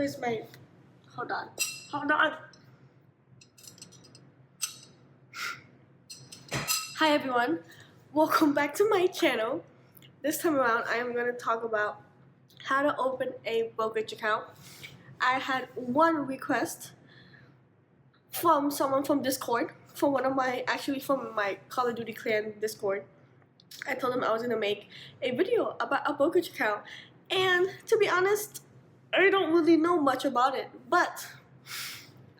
Where's my... Hold on. Hold on. Hi everyone. Welcome back to my channel. This time around, I am going to talk about how to open a brokerage account. I had one request from someone from Discord, from my Call of Duty clan Discord. I told them I was going to make a video about a brokerage account, and to be honest, I don't really know much about it, but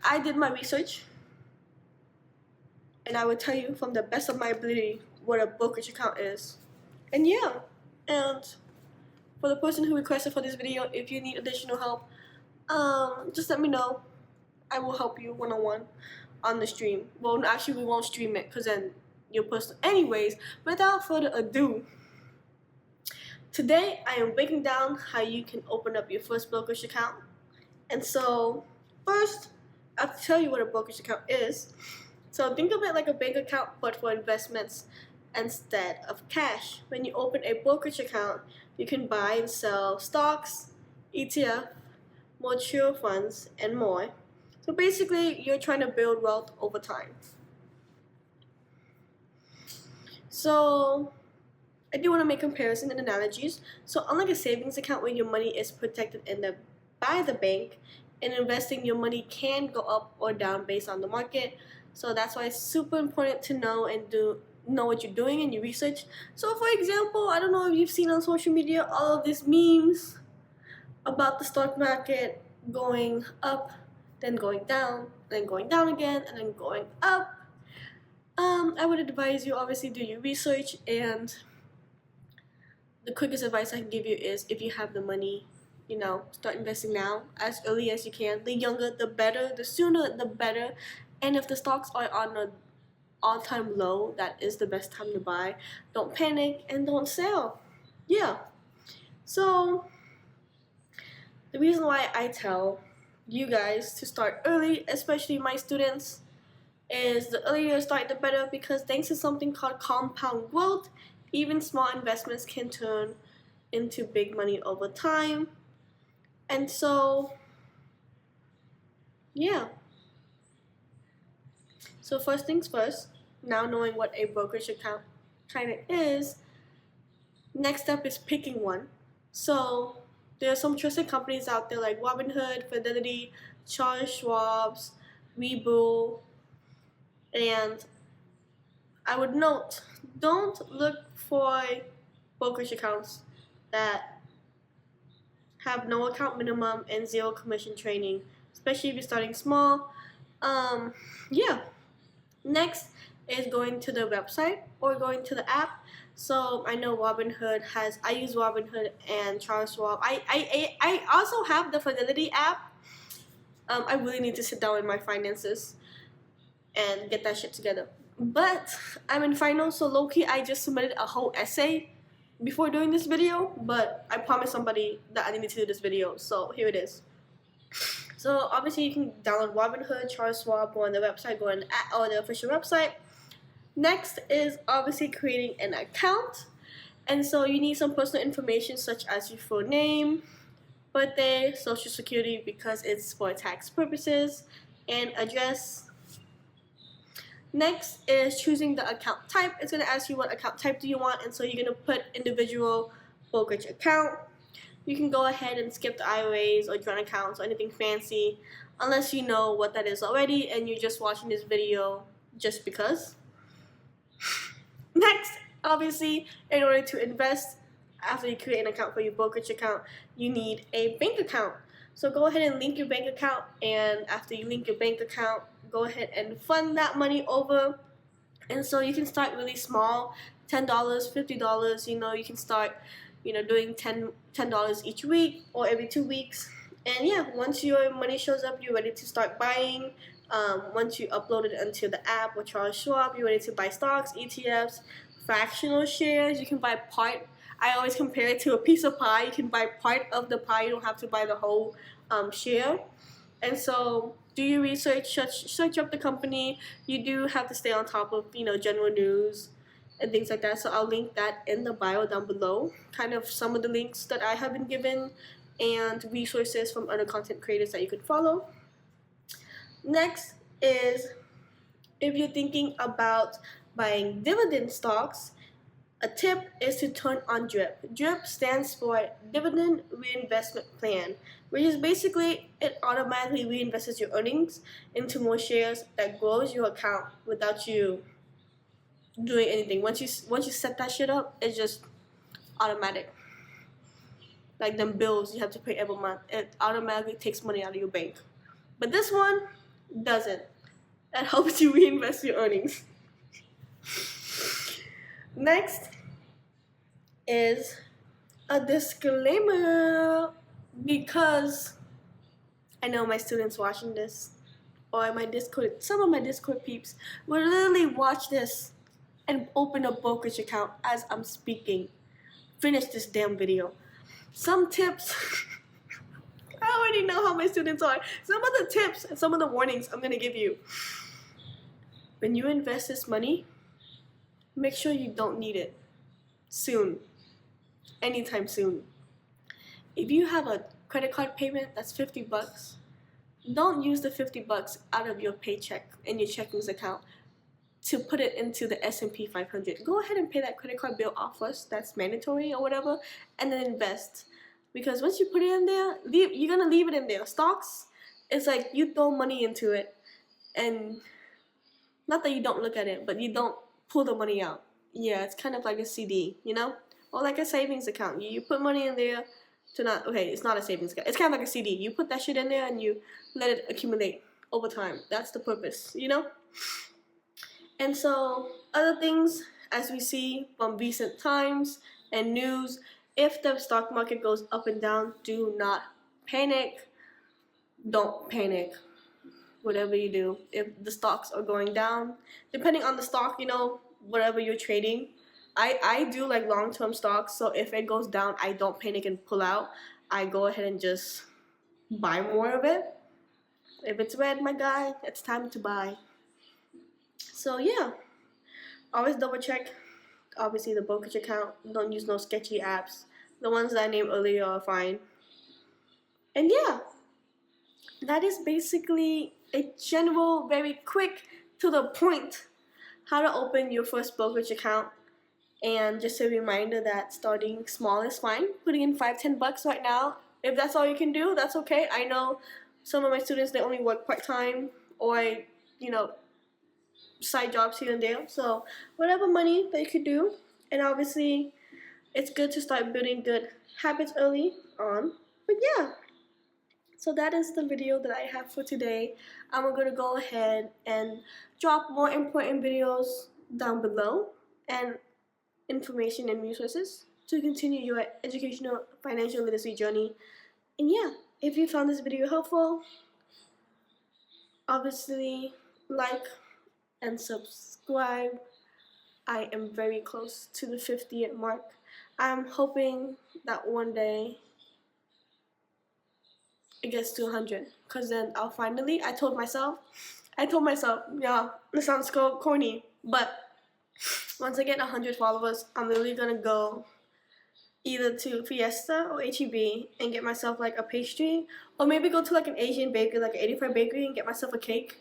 I did my research and I will tell you from the best of my ability what a brokerage account is. And yeah, and for the person who requested for this video, if you need additional help, just let me know. I will help you one-on-one on the stream. Well, actually we won't stream it because then you'll post it anyways. Without further ado, today I am breaking down how you can open up your first brokerage account. And so first, I'll tell you what a brokerage account is. So think of it like a bank account but for investments instead of cash. When you open a brokerage account, you can buy and sell stocks, ETF, mutual funds, and more. So basically, you're trying to build wealth over time. So I do want to make comparison and analogies. So unlike a savings account where your money is protected by the bank, in investing your money can go up or down based on the market. So that's why it's super important to know what you're doing and your research. So for example, I don't know if you've seen on social media all of these memes about the stock market going up, then going down, then going down again, and then going up. I would advise you obviously do your research, and the quickest advice I can give you is if you have the money, start investing now as early as you can. The younger the better, the sooner the better. And if the stocks are on an all-time low, that is the best time to buy. Don't panic and don't sell. Yeah. So the reason why I tell you guys to start early, especially my students, is the earlier you start the better, because thanks to something called compound growth, even small investments can turn into big money over time. And so, yeah. So first things first, now knowing what a brokerage account kind of is, next step is picking one. So there are some trusted companies out there like Robinhood, Fidelity, Charles Schwab's, Webull, and I would note, don't look for brokerage accounts that have no account minimum and zero commission training, especially if you're starting small. Yeah. Next is going to the website or going to the app. So I know Robinhood I use Robinhood and Charles Schwab. I also have the Fidelity app. I really need to sit down with my finances and get that shit together. But I'm in finals, so low-key I just submitted a whole essay before doing this video, but I promised somebody that I needed to do this video, so here it is. So obviously you can download Robinhood, Charles Schwab, go on the website, go on the official website. Next is obviously creating an account. And so you need some personal information such as your full name, birthday, social security because it's for tax purposes, and address. Next is choosing the account type. It's going to ask you what account type do you want, and so you're going to put individual brokerage account. You can go ahead and skip the IRAs or joint accounts or anything fancy unless you know what that is already and you're just watching this video just because. Next, obviously, in order to invest, after you create an account for your brokerage account, you need a bank account. So go ahead and link your bank account, and after you link your bank account, go ahead and fund that money over. And so you can start really small, $10, $50, you can start doing $10 each week or every 2 weeks. And yeah, once your money shows up, you're ready to start buying. Once you upload it into the app or Charles Schwab, you're ready to buy stocks, ETFs, fractional shares. You can buy part. I always compare it to a piece of pie. You can buy part of the pie. You don't have to buy the whole share. And so do your research, search up the company. You do have to stay on top of, general news and things like that. So I'll link that in the bio down below, kind of some of the links that I have been given and resources from other content creators that you could follow. Next is, if you're thinking about buying dividend stocks, a tip is to turn on DRIP. DRIP stands for Dividend Reinvestment Plan, which is basically it automatically reinvests your earnings into more shares that grows your account without you doing anything. Once you set that shit up, it's just automatic. Like them bills you have to pay every month, it automatically takes money out of your bank. But this one doesn't. That helps you reinvest your earnings. Next is a disclaimer, because I know my students watching this, or my Discord, some of my Discord peeps will literally watch this and open a brokerage account as I'm speaking. Finish this damn video. Some tips, I already know how my students are. Some of the tips and some of the warnings I'm going to give you. When you invest this money, make sure you don't need it soon. Anytime soon. If you have a credit card payment that's $50, don't use the $50 out of your paycheck in your checkings account to put it into the S&P 500. Go ahead and pay that credit card bill off first. That's mandatory or whatever, and then invest. Because once you put it in there, you're gonna leave it in there. Stocks, it's like you throw money into it, and not that you don't look at it, but you don't pull the money out. Yeah, it's kind of like a CD, you know, or like a savings account. You put money in there to not. Okay, it's not a savings account. It's kind of like a CD. You put that shit in there and you let it accumulate over time. That's the purpose, you know. And so, other things, as we see from recent times and news, if the stock market goes up and down, do not panic. Don't panic. Whatever you do, if the stocks are going down, depending on the stock, you know, whatever you're trading. I do like long-term stocks, so if it goes down, I don't panic and pull out. I go ahead and just buy more of it. If it's red, my guy, it's time to buy. So yeah, always double check. Obviously the brokerage account, don't use no sketchy apps. The ones that I named earlier are fine. And yeah, that is basically a general, very quick, to the point, how to open your first brokerage account. And just a reminder that starting small is fine. Putting in $5-10 right now, if that's all you can do, that's okay. I know some of my students, they only work part-time or, you know, side jobs here and there. So whatever money that you could do. And obviously it's good to start building good habits early on. But yeah, so that is the video that I have for today. I'm going to go ahead and drop more important videos down below and information and resources to continue your educational financial literacy journey. And yeah, if you found this video helpful, obviously like and subscribe. I am very close to the 50th mark. I'm hoping that one day it gets to 100, because then I'll finally, I told myself, yeah, it sounds so corny, but once I get 100 followers, I'm literally gonna go either to Fiesta or HEB and get myself like a pastry, or maybe go to like an Asian bakery, like an 85 bakery, and get myself a cake,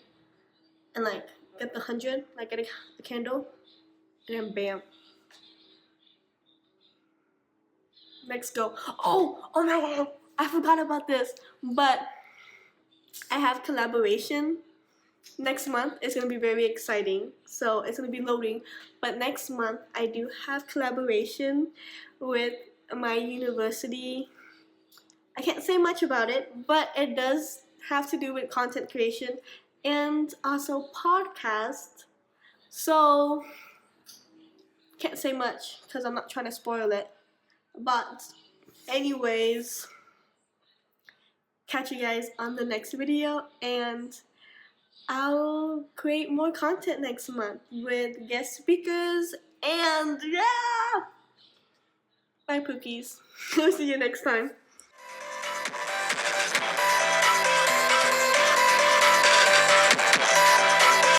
and like get the 100, like get a candle, and then bam. Let's go. Oh my god, I forgot about this, but I have collaboration next month. It's gonna be very exciting, so it's gonna be loading. But next month I do have collaboration with my university. I can't say much about it, but it does have to do with content creation and also podcast. So can't say much because I'm not trying to spoil it. But anyways, catch you guys on the next video, and I'll create more content next month with guest speakers, and yeah! Bye, Pookies. I'll see you next time.